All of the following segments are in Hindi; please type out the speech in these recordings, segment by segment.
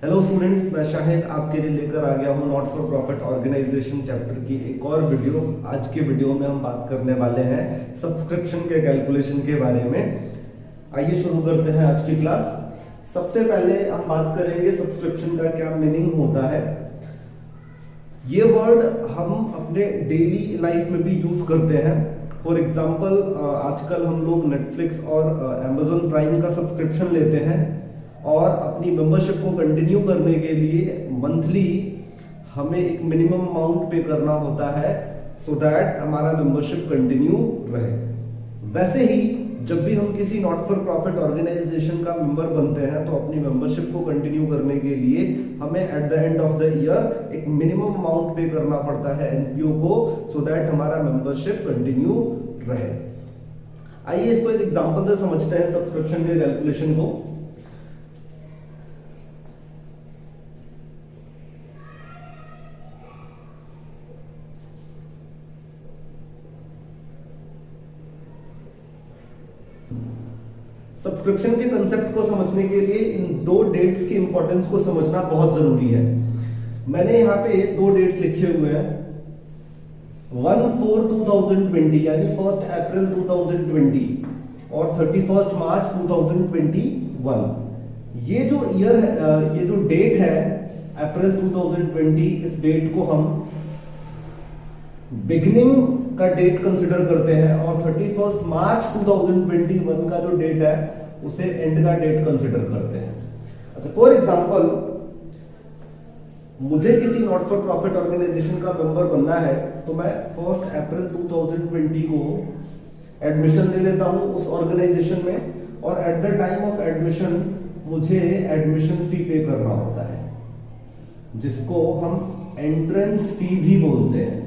हेलो स्टूडेंट्स, मैं शाहिद आपके लिए लेकर आ गया हूँ not for profit organisation chapter की एक और वीडियो। आज के वीडियो में हम बात करने वाले हैं सब्सक्रिप्शन के कैलकुलेशन के बारे में। आइए शुरू करते हैं आज की क्लास। सबसे पहले हम बात करेंगे सब्सक्रिप्शन का क्या मीनिंग होता है। ये वर्ड हम अपने डेली लाइफ में भी यूज करते हैं। फॉर एग्जाम्पल, आजकल हम लोग नेटफ्लिक्स और अमेजोन प्राइम का सब्सक्रिप्शन लेते हैं और अपनी मेंबरशिप को कंटिन्यू करने के लिए मंथली हमें एक मिनिमम अमाउंट पे करना होता है सो दैट हमारा मेंबरशिप कंटिन्यू रहे। वैसे ही जब भी हम किसी नॉट फॉर प्रॉफिट ऑर्गेनाइजेशन का मेंबर बनते हैं तो अपनी मेंबरशिप को कंटिन्यू करने के लिए हमें eight the end of the year एक मिनिमम अमाउंट पे करना पड़ता है एनपीओ को, सो दैट हमारा मेंबरशिप कंटिन्यू रहे। आइए इसको एक एग्जांपल से समझते हैं सब्सक्रिप्शन के कैलकुलेशन को। सब्सक्रिप्शन के कंसेप्ट को समझने के लिए इन दो डेट्स की इंपॉर्टेंस को समझना बहुत जरूरी है। मैंने यहाँ पे दो डेट्स लिखे हुए हैं, 1/4/2020 यानी 1 अप्रैल 2020 और 31 मार्च 2021। ये जो ईयर है, ये जो डेट है अप्रैल 2020, इस डेट को हम बिगिनिंग का डेट कंसिडर करते हैं और 31 मार्च 2021 का जो डेट है उसे एंड का डेट कंसिडर करते हैं। अच्छा, फॉर एग्जांपल, मुझे किसी नॉट फॉर प्रॉफिट ऑर्गेनाइजेशन का मेंबर बनना है तो मैं 1 अप्रैल 2020 को एडमिशन ले लेता हूं उस ऑर्गेनाइजेशन में और at the time of admission मुझे एडमिशन फी पे करना होता है, जिसको हम एंट्रेंस फी भी बोलते हैं।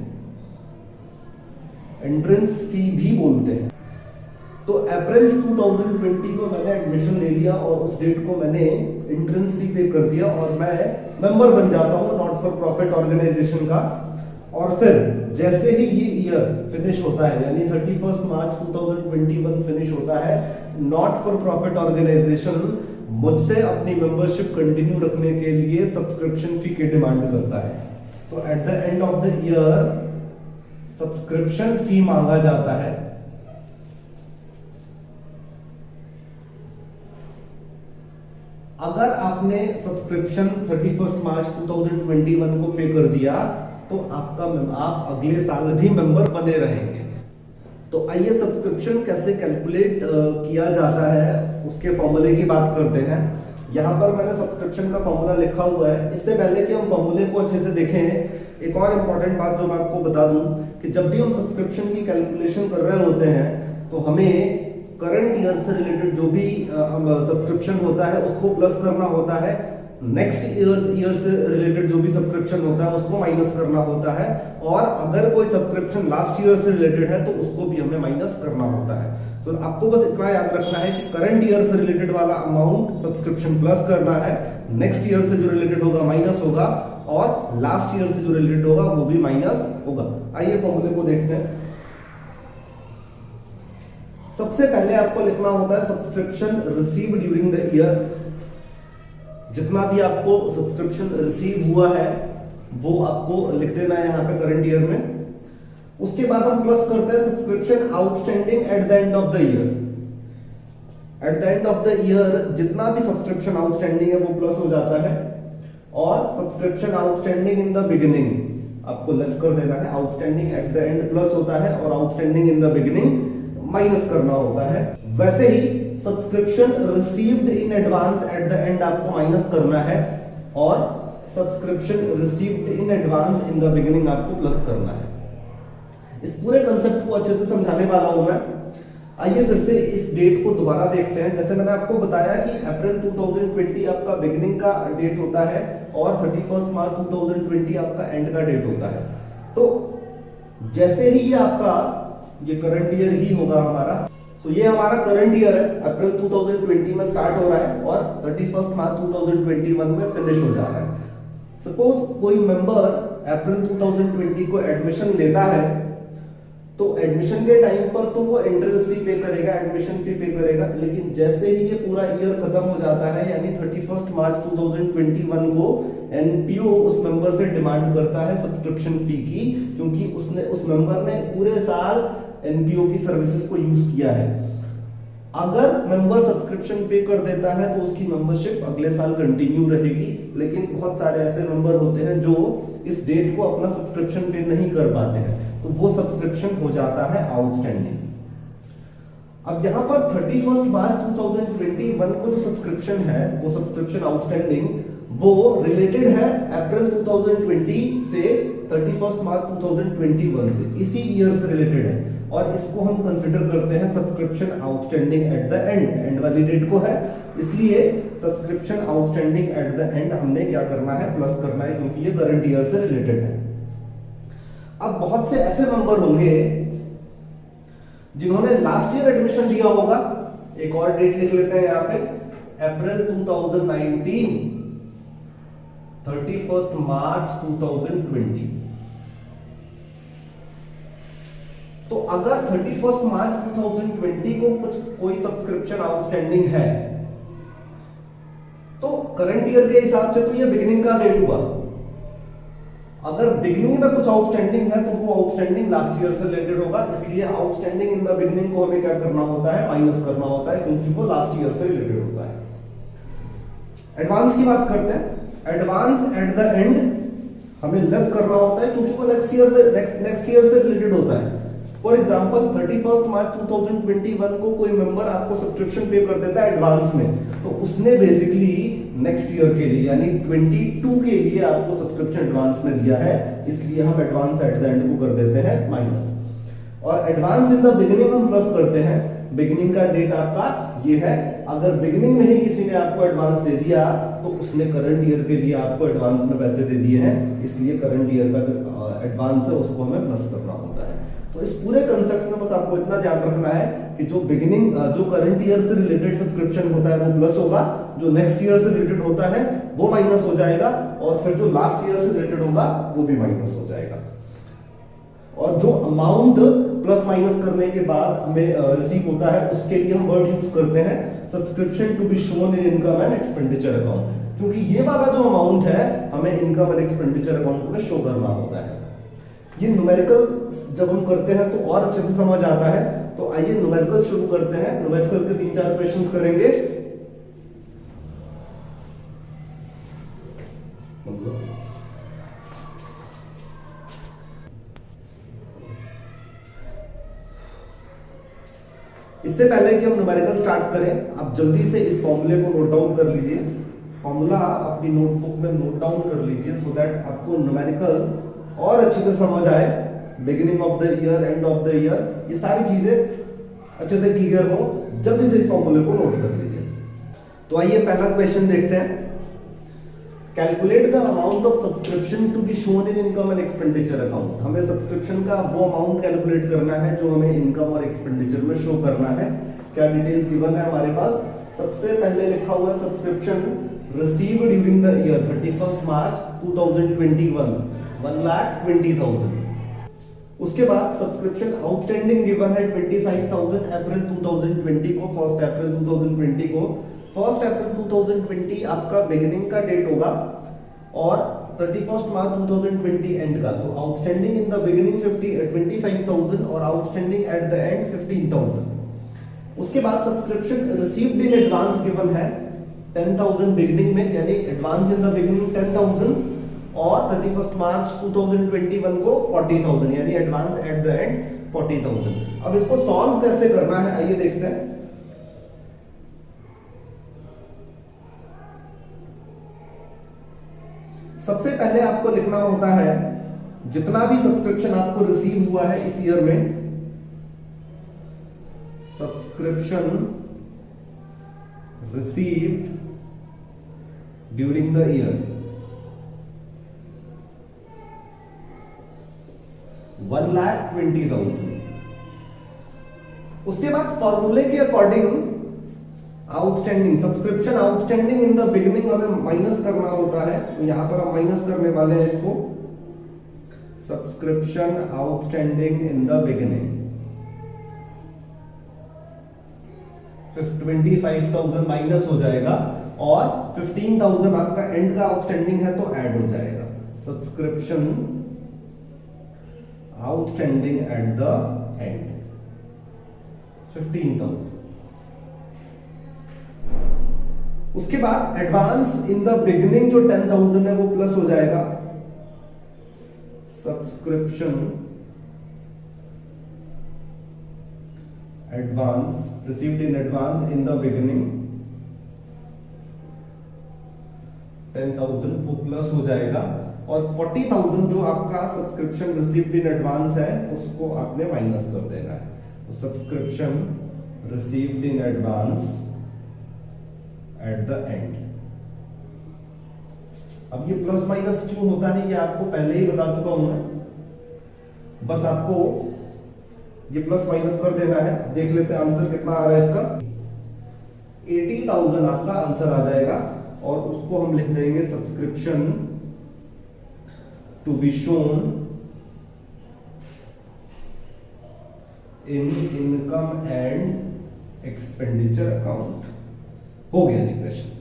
एंट्रेंस फी भी बोलते हैं। तो अप्रैल 2020 को मैंने एडमिशन ले लिया और उस डेट को मैंने एंट्रेंस फी पे कर दिया और मैं मेंबर बन जाता हूं नॉट फॉर प्रॉफिट ऑर्गेनाइजेशन का। और फिर जैसे ही ये ईयर फिनिश होता है यानी 31 मार्च 2021 फिनिश होता है, नॉट फॉर प्रॉफिट ऑर्गेनाइजेशन मुझसे अपनी मेंबरशिप कंटिन्यू रखने के लिए सब्सक्रिप्शन फी की डिमांड करता है। तो at the end of the year subscription fee मांगा जाता है। अगर आपने सब्सक्रिप्शन 31 मार्च 2021 को पे कर दिया तो आप अगले साल भी मेंबर बने रहेंगे। तो आइए सब्सक्रिप्शन कैसे कैलकुलेट किया जाता है उसके फॉर्मूले की बात करते हैं। यहां पर मैंने सब्सक्रिप्शन का फॉर्मूला लिखा हुआ है। इससे पहले कि हम फॉर्मूले को अच्छे से देखें, एक और इंपॉर्टेंट बात जो मैं आपको बता दूं कि जब भी हम सब्सक्रिप्शन की कैलकुलेशन कर रहे होते हैं तो हमें करंट ईयर से रिलेटेड जो भी सब्सक्रिप्शन होता है उसको प्लस करना होता है, नेक्स्ट ईयर से रिलेटेड जो भी सब्सक्रिप्शन होता है उसको माइनस करना होता है, और अगर कोई सब्सक्रिप्शन लास्ट ईयर से रिलेटेड है तो उसको भी हमें माइनस करना होता है। तो आपको बस इतना याद रखना है कि करंट ईयर से रिलेटेड वाला अमाउंट सब्सक्रिप्शन प्लस करना है, नेक्स्ट ईयर से जो रिलेटेड होगा माइनस होगा और लास्ट ईयर से जो रिलेटेड होगा वो भी माइनस होगा। आइए फॉर्मूले को देखते हैं। सबसे पहले आपको लिखना होता है subscription receive during the year. जितना भी आपको सब्सक्रिप्शन रिसीव हुआ है वो आपको लिख देना है यहाँ पे करंट ईयर में। उसके बाद हम प्लस करते हैं subscription outstanding at the end of the year. Eight the end of the year जितना भी सब्सक्रिप्शन आउटस्टैंडिंग है वो प्लस हो जाता है, और subscription outstanding in the beginning आपको लेस कर देना है। Outstanding at the end plus होता है और outstanding in the beginning minus करना होता है। वैसे ही subscription received in advance at the end आपको माइनस करना है और subscription received in advance in the beginning आपको प्लस करना है। इस पूरे कंसेप्ट को अच्छे से समझाने वाला हूं मैं। आइए फिर से इस डेट को दोबारा देखते हैं। जैसे मैंने आपको बताया कि अप्रैल 2020 आपका बिगिनिंग का डेट होता है और 31 मार्च 2020 आपका एंड का डेट होता है। तो जैसे ही ये आपका ये करंट ईयर ही होगा हमारा, तो ये हमारा करंट ईयर है, अप्रैल 2020 में स्टार्ट हो रहा है और 31 मार्च 2021 में फिनिश हो जा रहा है। सपोज कोई मेंबर अप्रैल 2020 को एडमिशन लेता है तो एडमिशन के टाइम पर तो वो एंट्रेंस फी पे करेगा, एडमिशन फी पे करेगा, लेकिन जैसे ही ये पूरा ईयर खत्म हो जाता है यानी 31 मार्च 2021 को एनपीओ उस मेंबर से डिमांड करता है सब्सक्रिप्शन फी की, क्योंकि उस मेंबर ने पूरे साल एनपीओ की सर्विसेज को यूज किया है। अगर मेंबर सब्सक्रिप्शन पे कर देता है तो उसकी मेंबरशिप अगले साल कंटिन्यू रहेगी, लेकिन बहुत सारे ऐसे मेंबर होते हैं जो इस डेट को अपना सब्सक्रिप्शन पे नहीं कर पाते हैं, तो वो सब्सक्रिप्शन हो जाता है आउटस्टैंडिंग। अब यहां पर 31 मार्च 2021 को जो सब्सक्रिप्शन है, वो सब्सक्रिप्शन आउटस्टैंडिंग वो रिलेटेड है अप्रैल 2020 से 31 मार्च 2021 से, इसी ईयर से रिलेटेड है, और इसको हम कंसीडर करते हैं subscription outstanding at the and वाली डेट को है, इसलिए subscription outstanding at the and हमने क्या करना है, प्लस करना है, क्योंकि ये करंट ईयर से रिलेटेड है। अब बहुत से ऐसे मेंबर होंगे जिन्होंने लास्ट ईयर एडमिशन लिया होगा, एक और डेट लिख लेते हैं यहां पे, अप्रैल 2019, 31 मार्च 2020। तो अगर 31 मार्च 2020 को कोई सब्सक्रिप्शन आउटस्टैंडिंग है तो करंट ईयर के हिसाब से तो ये बिगिनिंग का डेट हुआ। अगर बिगिनिंग में कुछ आउटस्टैंडिंग है तो वो आउटस्टैंडिंग लास्ट ईयर से रिलेटेड होगा, इसलिए आउटस्टैंडिंग इन द बिगिनिंग को हमें क्या करना होता है, माइनस करना होता है, क्योंकि वो लास्ट ईयर से रिलेटेड होता है। एडवांस की बात करते हैं। एडवांस एट द एंड हमें लेस करना होता है, क्योंकि वो नेक्स्ट ईयर से रिलेटेड होता है। फॉर एग्जाम्पल 31 मार्च 2021 को कोई मेंबर आपको सब्सक्रिप्शन पे कर देता है एडवांस में, तो उसने बेसिकली नेक्स्ट ईयर के लिए यानी 22 के लिए आपको सब्सक्रिप्शन एडवांस में दिया है, इसलिए हम एडवांस एट द एंड को कर देते हैं माइनस, और एडवांस इन द बिगिनिंग हम प्लस करते हैं। बिगिनिंग का डेट आपका ये है, अगर बिगिनिंग में ही किसी ने आपको एडवांस दे दिया तो उसने करंट ईयर के लिए आपको एडवांस में पैसे दे दिए हैं, इसलिए करंट ईयर का जो एडवांस है उसको हमें प्लस करना होता है। तो इस पूरे कंसेप्ट में बस आपको इतना ध्यान रखना है कि जो बिगिनिंग जो करंट ईयर से रिलेटेड सब्सक्रिप्शन होता है वो प्लस होगा, जो नेक्स्ट ईयर से रिलेटेड होता है वो माइनस हो जाएगा, और फिर जो लास्ट ईयर से रिलेटेड होगा वो भी माइनस हो जाएगा। और जो अमाउंट प्लस माइनस करने के बाद हमें रिसीव होता है उसके लिए हम वर्ड यूज करते हैं subscription to be shown in income and expenditure account, क्योंकि ये वाला जो अमाउंट है हमें इनकम एंड एक्सपेंडिचर अकाउंट में शो करना होता है। ये न्यूमेरिकल जब हम करते हैं तो और अच्छे से समझ आता है, तो आइए न्यूमेरिकल शुरू करते हैं। न्यूमेरिकल के 3-4 क्वेश्चंस करेंगे। इससे पहले कि हम न्यूमेरिकल स्टार्ट करें, आप जल्दी से इस फॉर्मूले को नोट डाउन कर लीजिए। फॉर्मूला अपनी नोटबुक में नोट डाउन कर लीजिए, सो दैट आपको न्यूमेरिकल और अच्छे से समझ आए। Beginning of the year, and of the year, ये सारी चीजें अच्छे से क्लियर हो। जल्दी से इस फॉर्मूले को नोट कर लीजिए। तो आइए पहला क्वेश्चन देखते हैं। Calculate the amount of subscription to be shown in income and expenditure account. हमें सब्सक्रिप्शन का वो अमाउंट कैलकुलेट करना है जो हमें इनकम और एक्सपेंडिचर में शो करना है। क्या डिटेल्स गिवन है हमारे पास? सबसे पहले लिखा हुआ है subscription received during the year 31 मार्च 2021 1,20,000। उसके बाद सब्सक्रिप्शन आउटस्टैंडिंग गिवन है 25,000 अप्रैल 2020 को, 1 अप्रैल 2020 को। 1 अप्रैल 2020 आपका बिगिनिंग का डेट होगा और 31 मार्च 2020 एंड का। तो आउटस्टैंडिंग इन द बिगिनिंग 25,000 और आउटस्टैंडिंग एट द एंड 15,000। उसके बाद subscription received in advance given है 10,000 बिगिनिंग में, यानी एडवांस इन द बिगिनिंग 10,000 और 31 मार्च 2021 को 40,000, यानी एडवांस एट द एंड 40,000। अब इसको सॉल्व कैसे करना है आइए देखते हैं। सबसे पहले आपको लिखना होता है जितना भी सब्सक्रिप्शन आपको रिसीव हुआ है इस ईयर में, subscription received during the year 1,20,000। उसके बाद फॉर्मूले के according outstanding subscription outstanding in the beginning हमें माइनस करना होता है, तो यहां पर हम माइनस करने वाले हैं इसको। Subscription outstanding in the beginning 25,000 minus हो जाएगा और 15,000 आपका एंड का आउटस्टैंडिंग है तो ऐड हो जाएगा। Subscription outstanding at the and 15,000। उसके बाद एडवांस इन द बिगिनिंग जो 10,000 है वो प्लस हो जाएगा। Subscription advance received in advance in the beginning 10,000 वो प्लस हो जाएगा और 40,000 जो आपका सब्सक्रिप्शन रिसीव्ड इन एडवांस है उसको आपने माइनस कर देना है। तो subscription received in advance at the and. अब ये प्लस माइनस क्यों होता है ये आपको पहले ही बता चुका हूं मैं, बस आपको ये प्लस माइनस कर देना है। देख लेते हैं आंसर कितना आ रहा है इसका। 80,000 आपका आंसर आ जाएगा और उसको हम लिख देंगे subscription to be shown in income and expenditure account. हो गया जी क्वेश्चन।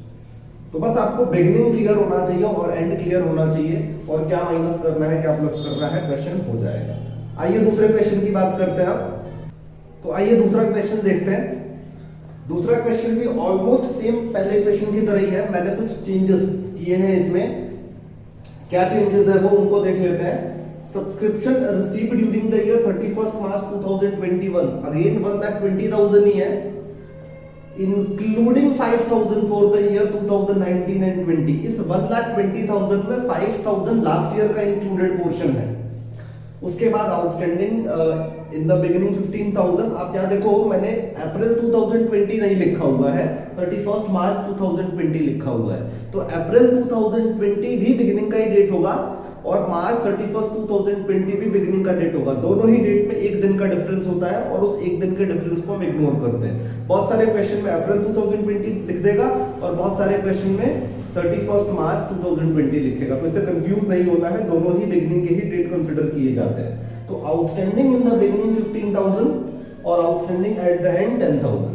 तो बस आपको बिगिनिंग क्लियर होना चाहिए और एंड क्लियर होना चाहिए और क्या माइनस करना है क्या प्लस करना है, क्वेश्चन हो जाएगा। आइए दूसरे क्वेश्चन की बात करते हैं आप। तो आइए दूसरा क्वेश्चन देखते हैं। दूसरा क्वेश्चन भी ऑलमोस्ट सेम पहले क्वेश्चन की तरह ही है, मैंने कुछ चेंजेस किए हैं इसमें। क्या चेंजेस है वो उनको देख लेते हैं। Subscription received during the year 31 March 2021 again 1,20,000 ही है, including 5,000 for the year 2019 and 20। इस 1,20,000 में 5,000 लास्ट ईयर का इंक्लूडेड पोर्शन है। उसके बाद आउटस्टैंडिंग इन द बिगिनिंग 15,000। आप यहां देखो मैंने अप्रैल 2020 नहीं लिखा हुआ है, 31 मार्च 2020 लिखा हुआ है। तो अप्रैल 2020 भी बिगिनिंग का ही डेट होगा और मार्च 31 2020 भी बिगिनिंग का डेट होगा। दोनों ही डेट में एक दिन का डिफरेंस होता है और उस एक दिन के डिफरेंस को हम इग्नोर करते हैं। बहुत सारे क्वेश्चन में अप्रैल 2020 लिख देगा और बहुत सारे क्वेश्चन में 31 मार्च 2020 लिखेगा। तो इससे कंफ्यूज नहीं होना है, दोनों ही बिगिनिंग के ही डेट कंसिडर किए जाते हैं। तो आउटस्टैंडिंग इन द बिगिनिंग 15,000 और outstanding at the and 10,000।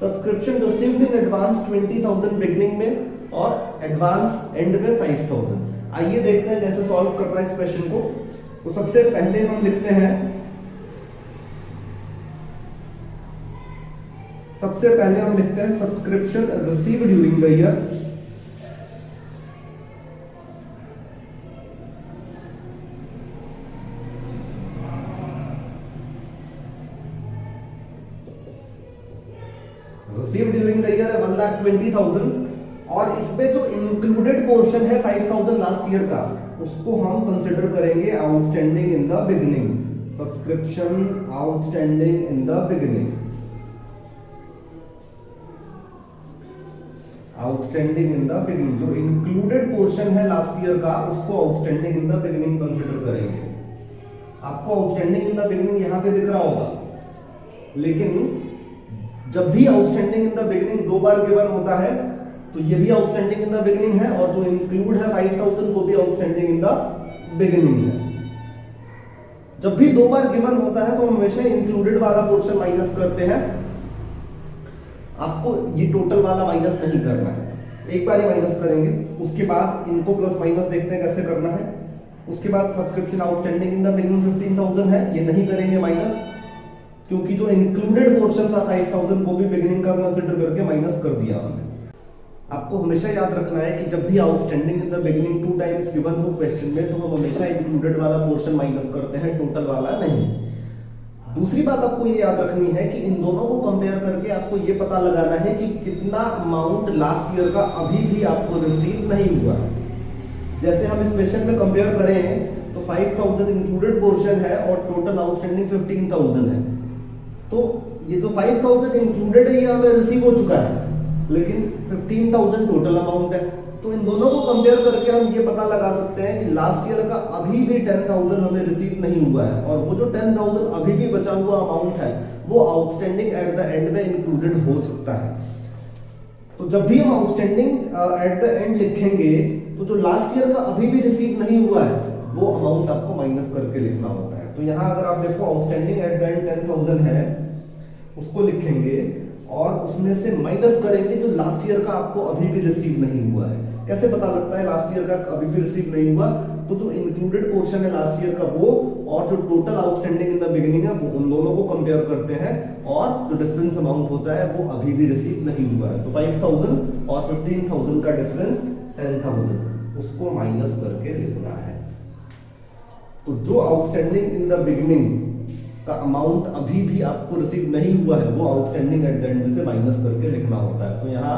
Subscription received in advance 20,000 beginning में और एडवांस एंड में 5,000। आइए देखते हैं कैसे सॉल्व करना है इस क्वेश्चन को। तो सबसे पहले हम लिखते हैं, subscription received during the year received during the year 1,20,000 और इसमें जो इंक्लूडेड पोर्शन है 5,000 लास्ट ईयर का उसको हम कंसिडर करेंगे outstanding in the beginning. Subscription outstanding in the beginning, outstanding in the beginning जो इंक्लूडेड पोर्शन है लास्ट ईयर का उसको outstanding in the beginning consider करेंगे। आपको आउटस्टैंडिंग इन द बिगिनिंग यहां पे दिख रहा होगा, लेकिन जब भी आउटस्टैंडिंग इन द बिगिनिंग दो बार गिवन होता है तो ये भी आउटस्टैंडिंग इन द बिगिनिंग है और जो इंक्लूड है 5,000 को भी आउटस्टैंडिंग इन द बिगिनिंग है। जब भी दो बार गिवन होता है तो हमेशा इंक्लूडेड वाला पोर्शन माइनस करते हैं। आपको ये टोटल वाला माइनस नहीं करना है, एक बार ही माइनस करेंगे। उसके बाद इनको प्लस माइनस देखते हैं कैसे करना है। उसके बाद subscription outstanding in the beginning 15,000 है, ये नहीं करेंगे माइनस, क्योंकि जो इंक्लूडेड पोर्शन था 5,000 को भी बिगिनिंग का कंसीडर करके माइनस कर दिया हमने। आपको हमेशा याद रखना है कि जब भी outstanding in the beginning 2 times given हो क्वेश्चन में तो हम हमेशा इंक्लूडेड वाला पोर्शन माइनस करते हैं, टोटल वाला नहीं। दूसरी बात आपको ये याद रखनी है कि इन दोनों को कंपेयर करके आपको ये पता लगाना है कि कितना अमाउंट लास्ट ईयर का अभी भी आपको रिसीव नहीं हुआ है। जैसे हम इस क्वेश्चन में कंपेयर करें तो 5,000 इंक्लूडेड पोर्शन है और टोटल आउटस्टैंडिंग 15,000 है। तो ये जो 5,000 इंक्लूडेड है ये हमें रिसीव हो चुका है, लेकिन 15,000 टोटल अमाउंट है। तो इन दोनों को कंपेयर करके हम ये पता लगा सकते हैं कि लास्ट ईयर का अभी भी 10,000 हमें रिसीव नहीं हुआ है और वो जो 10,000 अभी भी बचा हुआ अमाउंट है वो आउटस्टैंडिंग एट द एंड में इंक्लूडेड हो सकता है। तो जब भी हम आउटस्टैंडिंग एट द एंड लिखेंगे तो जो लास्ट ईयर का अभी भी रिसीव नहीं हुआ है वो अमाउंट आपको माइनस करके लिखना होता है। तो यहाँ अगर आप देखो आउटस्टैंडिंग एट द एंड 10,000 है, उसको लिखेंगे और उसमें से माइनस करेंगे जो लास्ट ईयर का आपको अभी भी रिसीव नहीं हुआ है। कैसे पता लगता है लास्ट ईयर का अभी भी रिसीव नहीं हुआ? तो जो इंक्लूडेड पोर्शन है लास्ट ईयर का वो और जो total outstanding in the beginning है वो, उन दोनों को कंपेयर करते हैं और जो डिफरेंस अमाउंट होता है वो अभी भी रिसीव नहीं हुआ है। तो 5,000 और 15,000 का डिफरेंस 10,000, उसको माइनस करके लिखना है। तो जो आउटस्टैंडिंग इन द बिगिनिंग का अमाउंट अभी भी आपको रिसीव नहीं हुआ है वो आउटस्टैंडिंग एट द एंड में से माइनस करके लिखना होता है। तो यहाँ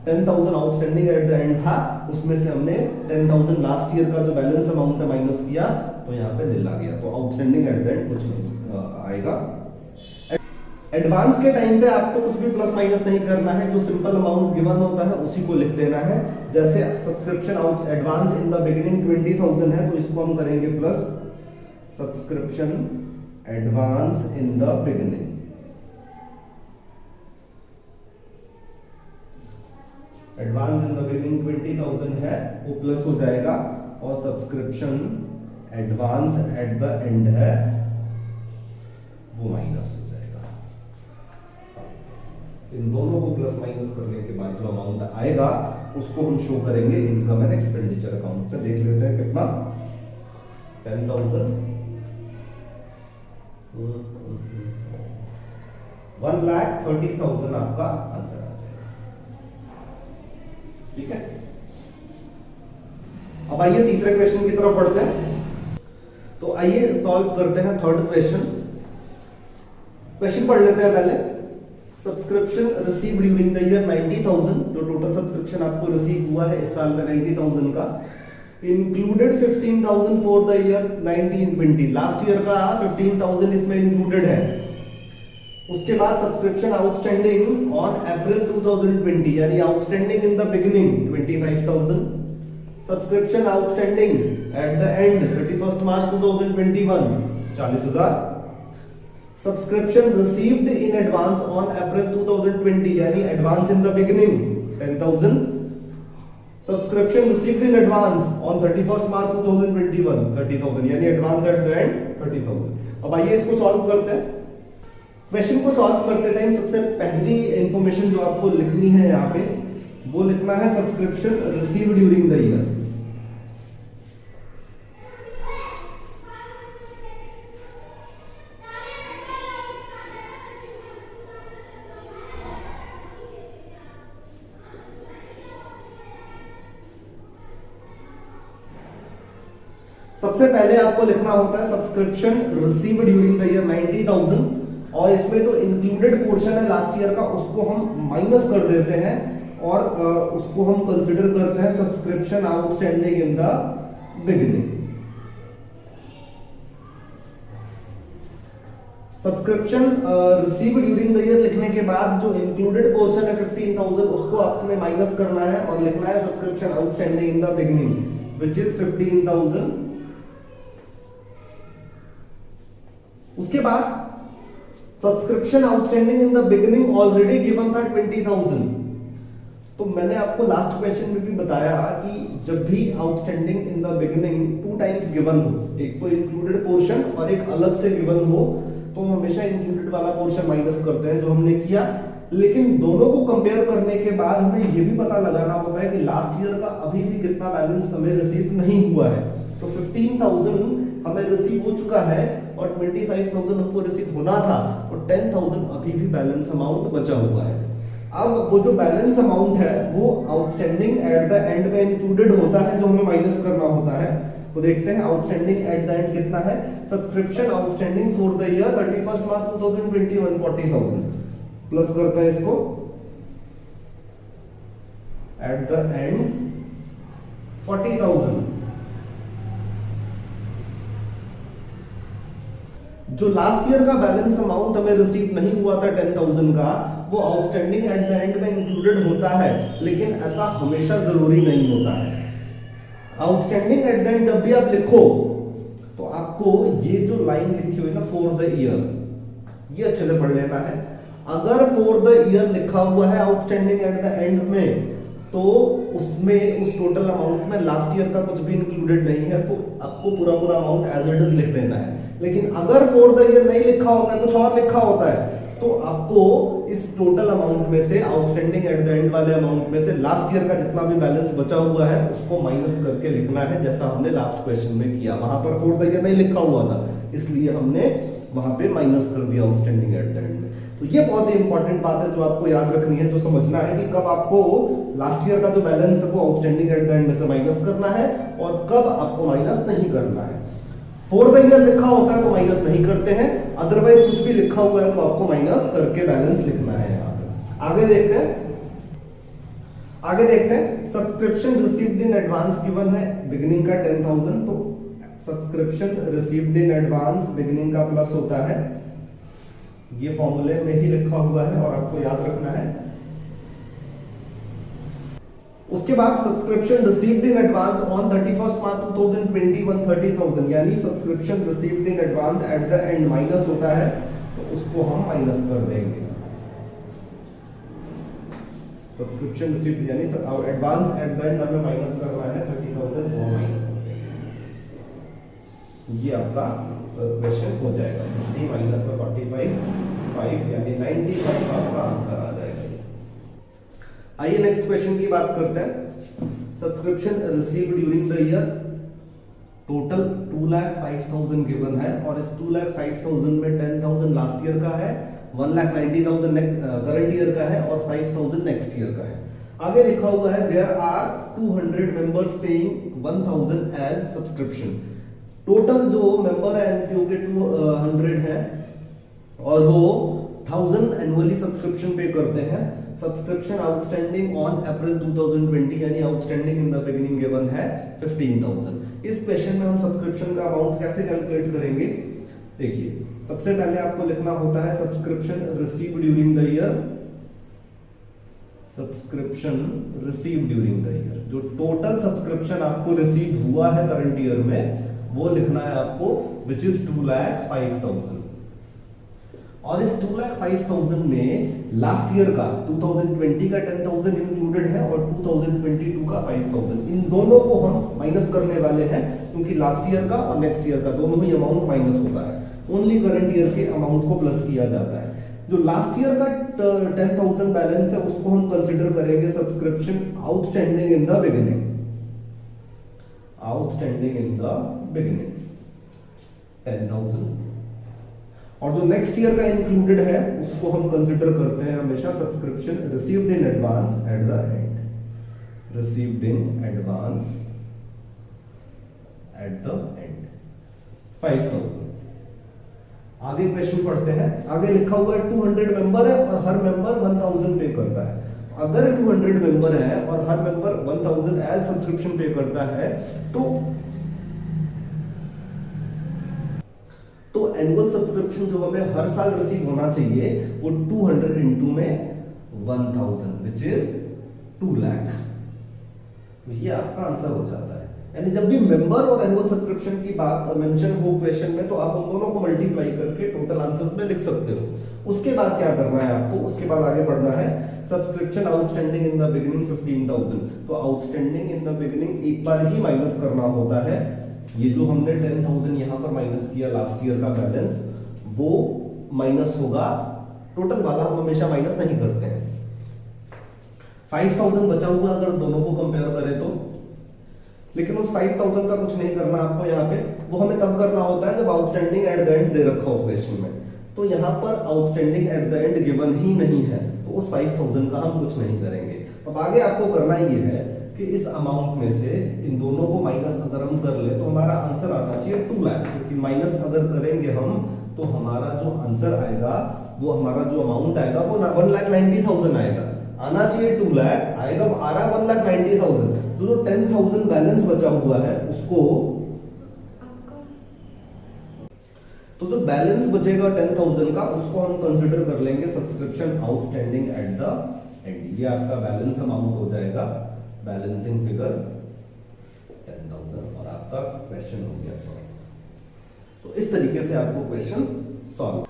10,000 आउटस्टैंडिंग एट द एंड था, उसमें से हमने 10,000 लास्ट ईयर का जो बैलेंस अमाउंट है माइनस किया, तो यहाँ पे निल आ गया। तो आउटस्टैंडिंग एट द एंड कुछ नहीं आएगा। एडवांस के टाइम पे आपको कुछ भी प्लस माइनस नहीं करना है, जो सिंपल अमाउंट गिवन होता है उसी को लिख देना है। जैसे subscription out advance in the beginning 20,000 है, तो इसको हम करेंगे plus subscription advance in the beginning. Advance in the beginning 20,000 है, वो प्लस हो जाएगा, और subscription advance at the and है वो माइनस हो जाएगा। इन दोनों को प्लस माइनस करने के बाद जो अमाउंट आएगा उसको हम शो करेंगे इनकम एंड एक्सपेंडिचर अकाउंट पे। देख लेते हैं कितना, 10,000 1,30,000 आपका आंसर आ जाएगा। ठीक है, अब आइए तीसरे क्वेश्चन की तरफ बढ़ते हैं। तो आइए सॉल्व करते हैं थर्ड क्वेश्चन। क्वेश्चन पढ़ लेते हैं पहले। Subscription receive during the year 90,000, जो टोटल सब्सक्रिप्शन आपको रिसीव हुआ है इस साल में 90,000 का, included 15,000 for the year 1920। Last year का 15,000 इसमें इंक्लूडेड है। उसके बाद सब्सक्रिप्शन आउटस्टैंडिंग ऑन अप्रैल 2020, यानी outstanding in the beginning 25,000, subscription outstanding at the and 31 March 2021 40,000, subscription received in advance on April 2020, यानी advance in the beginning 10,000, subscription received in advance on 31 मार्च 2021 30,000, यानी एडवांस एट द एंड 30,000। अब आइए इसको सॉल्व करते हैं। क्वेश्चन को सॉल्व करते टाइम सबसे पहली इंफॉर्मेशन जो आपको लिखनी है यहाँ पे, वो लिखना है subscription receive during the year. सबसे पहले आपको लिखना होता है subscription receive during the year 90,000, और इसमें जो इंक्लूडेड पोर्शन है लास्ट ईयर का उसको हम माइनस कर देते हैं और उसको हम कंसिडर करते हैं subscription outstanding in the beginning. Subscription receive during the year लिखने के बाद जो इंक्लूडेड पोर्शन है 15,000 उसको आपने माइनस करना है और लिखना है subscription outstanding in the beginning which is 15,000। उसके बाद subscription outstanding in the beginning already given था 20,000। तो मैंने आपको लास्ट क्वेश्चन में भी बताया कि जब भी outstanding in the beginning 2 times given हो, एक तो इंक्लूडेड पोर्शन और एक अलग से गिवन हो, तो हम हमेशा इंक्लूडेड वाला पोर्शन माइनस करते हैं, जो हमने किया। लेकिन दोनों को कंपेयर करने के बाद हमें ये भी पता लगाना होता है कि लास्ट ईयर का अभी भी कितना बैलेंस हमें रिसीव नहीं हुआ है। तो 15,000 हमें रिसीव हो चुका है और 25,000 हमको रिसीव होना था, और 10,000 अभी भी बैलेंस अमाउंट बचा हुआ है। अब वो जो बैलेंस अमाउंट है वो आउटस्टैंडिंग एट द एंड में इंक्लूडेड होता है, जो हमें माइनस करना होता है। तो देखते हैं आउटस्टैंडिंग एट द एंड कितना है। Subscription outstanding for the year 31 March 2021 40,000, plus करते हैं इसको एट द एंड 40,000। जो लास्ट ईयर का बैलेंस अमाउंट हमें रिसीव नहीं हुआ था 10,000 का, वो आउटस्टैंडिंग एट द एंड में इंक्लूडेड होता है, लेकिन ऐसा हमेशा जरूरी नहीं होता है। आउटस्टैंडिंग एट द एंड जब भी आप लिखो तो आपको ये जो लाइन लिखी हुई ना फॉर द ईयर, ये अच्छे से पढ़ लेना है। अगर फॉर द ईयर लिखा हुआ है आउटस्टैंडिंग एट द एंड में, तो उसमें उस टोटल अमाउंट में लास्ट ईयर का कुछ भी इंक्लूडेड नहीं है, तो आपको पूरा पूरा अमाउंट एज इट इज लिख देना है। लेकिन अगर फॉर द ईयर नहीं लिखा होता है, कुछ और लिखा होता है, तो आपको इस टोटल अमाउंट में से, आउटस्टैंडिंग एट द एंड वाले अमाउंट में से लास्ट ईयर का जितना भी बैलेंस बचा हुआ है उसको माइनस करके लिखना है, जैसा हमने लास्ट क्वेश्चन में किया। वहां पर फॉर द ईयर नहीं लिखा हुआ था, इसलिए हमने वहां पे माइनस कर दिया आउटस्टैंडिंग एट द एंड में। तो ये बहुत ही इंपॉर्टेंट बात है जो आपको याद रखनी है, जो समझना है कि कब आपको लास्ट ईयर का जो बैलेंस है वो आउटस्टैंडिंग एट द एंड में से माइनस करना है और कब आपको माइनस नहीं करना है। फॉर द ईयर लिखा होता है तो माइनस नहीं करते हैं, अदरवाइज कुछ भी लिखा हुआ है तो आपको माइनस करके बैलेंस लिखना है। यहाँ पे आगे देखते हैं subscription received in advance given है बिगिनिंग का 10,000, तो subscription received in advance beginning का प्लस होता है, ये फॉर्मूले में ही लिखा हुआ है और आपको याद रखना है। उसके बाद subscription received in advance on 31 मार्च 2021 30,000, यानी subscription received in advance at the and minus होता है, तो उसको हम माइनस कर देंगे। सब्सक्रिप्शन रिसीव्ड यानी एडवांस एट द एंड हमें माइनस करना है 30,000, वो माइनस कर देंगे। ये आपका क्वेश्चन हो जाएगा। 50 माइनस में 45 5 यानी 95 आपका आंसर आ जाएगा। आइए नेक्स्ट क्वेश्चन की बात करते हैं। Subscription received during the year, total 2,05,000 given है और इस 2,05,000 में 10,000 लास्ट ईयर का है, 1,90,000 नेक्स्ट करंट ईयर का है और 5,000 नेक्स्ट ईयर का है। आगे लिखा हुआ है there are 200 members paying 1,000 as subscription. Total जो मेंबर है एनपीओ के 200 हैं और वो 1000 एनुअली सब्सक्रिप्शन पे करते हैं। सब्सक्रिप्शन आउटस्टैंडिंग ऑन अप्रैल 2020 यानी outstanding in the beginning given है 15,000। इस क्वेश्चन में हम सब्सक्रिप्शन का अमाउंट कैसे कैलकुलेट करेंगे? देखिए, सबसे पहले आपको लिखना होता है subscription received during the year, subscription received during the year, जो टोटल सब्सक्रिप्शन आपको रिसीव हुआ है करंट ईयर में वो लिखना है आपको, विच इज 2,05,000। और इस 2,05,000 में लास्ट ईयर का 2020 का 10,000 इंक्लूडेड है और 2022 का 5,000, इन दोनों को हम माइनस करने वाले हैं क्योंकि लास्ट ईयर का और नेक्स्ट ईयर का दोनों ही अमाउंट माइनस होता है, ओनली करंट ईयर के अमाउंट को प्लस किया जाता है। जो लास्ट ईयर का 10,000 बैलेंस है उसको हम कंसिडर करेंगे subscription outstanding in the beginning, outstanding in the beginning 10,000, और जो नेक्स्ट ईयर का इंक्लूडेड है उसको हम कंसिडर करते हैं हमेशा subscription received in advance at the and, received in advance at the and 5,000। आगे क्वेश्चन पढ़ते हैं। आगे लिखा हुआ है 200 मेंबर है और हर मेंबर 1,000 पे करता है। अगर 200 मेंबर है और हर मेंबर 1,000 एज सब्सक्रिप्शन पे करता है तो एनुअल सब्सक्रिप्शन जो हमें हर साल रिसीव होना चाहिए वो 200 इंटू में 1,000 विच इज 2 लाख। ये आपका आंसर हो जाता है। यानी जब भी मेंबर और एनुअल सब्सक्रिप्शन की बात मेंशन हो क्वेश्चन में तो आप उन दोनों को मल्टीप्लाई करके टोटल आंसर्स में लिख सकते हो। उसके बाद क्या करना है आपको, उसके बाद आगे बढ़ना है subscription outstanding in the beginning 15,000। तो आउटस्टैंडिंग इन द बिगिनिंग एक बार ही माइनस करना होता है। ये जो हमने 10,000 यहां पर माइनस किया लास्ट ईयर का बैलेंस वो माइनस होगा, टोटल वाला हम हमेशा माइनस नहीं करते हैं। 5,000 बचा हुआ अगर दोनों को कंपेयर करें तो, लेकिन उस 5,000 का कुछ नहीं करना आपको यहाँ पे, वो हमें तब करना होता है जब आउटस्टैंडिंग एट द एंड दे रखा हो क्वेश्चन में। तो यहाँ पर outstanding at the end given ही नहीं है तो उस 5,000 का हम कुछ नहीं करेंगे। अब आगे आपको करना ये है कि इस अमाउंट में से इन दोनों को माइनस अगर हम कर ले तो हमारा आंसर आना चाहिए 2 लाख, क्योंकि माइनस अगर करेंगे हम तो हमारा जो आंसर आएगा वो हमारा जो अमाउंट आएगा वो 1,90,000 आएगा। आना चाहिए 2 लाख, आएगा आ रहा 1,90,000। जो 10,000 बैलेंस बचा हुआ है उसको, तो जो बैलेंस बचेगा 10,000 का उसको हम कंसिडर कर लेंगे subscription outstanding at the and. ये आपका बैलेंस अमाउंट हो जाएगा, बैलेंसिंग फिगर 10,000 और आपका क्वेश्चन हो गया सॉल्व। तो इस तरीके से आपको question solve.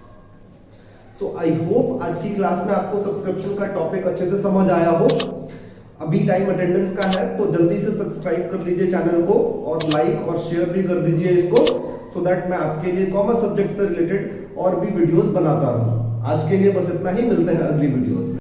So I hope आज की क्लास में आपको सब्सक्रिप्शन का टॉपिक अच्छे से समझ आया हो। अभी टाइम अटेंडेंस का है, तो जल्दी से सब्सक्राइब कर लीजिए चैनल को और लाइक और शेयर भी कर दीजिए इसको, सो दैट मैं आपके लिए कॉमर्स सब्जेक्ट से रिलेटेड और भी वीडियोस बनाता रहूं। आज के लिए बस इतना ही, मिलते हैं अगली वीडियोस में।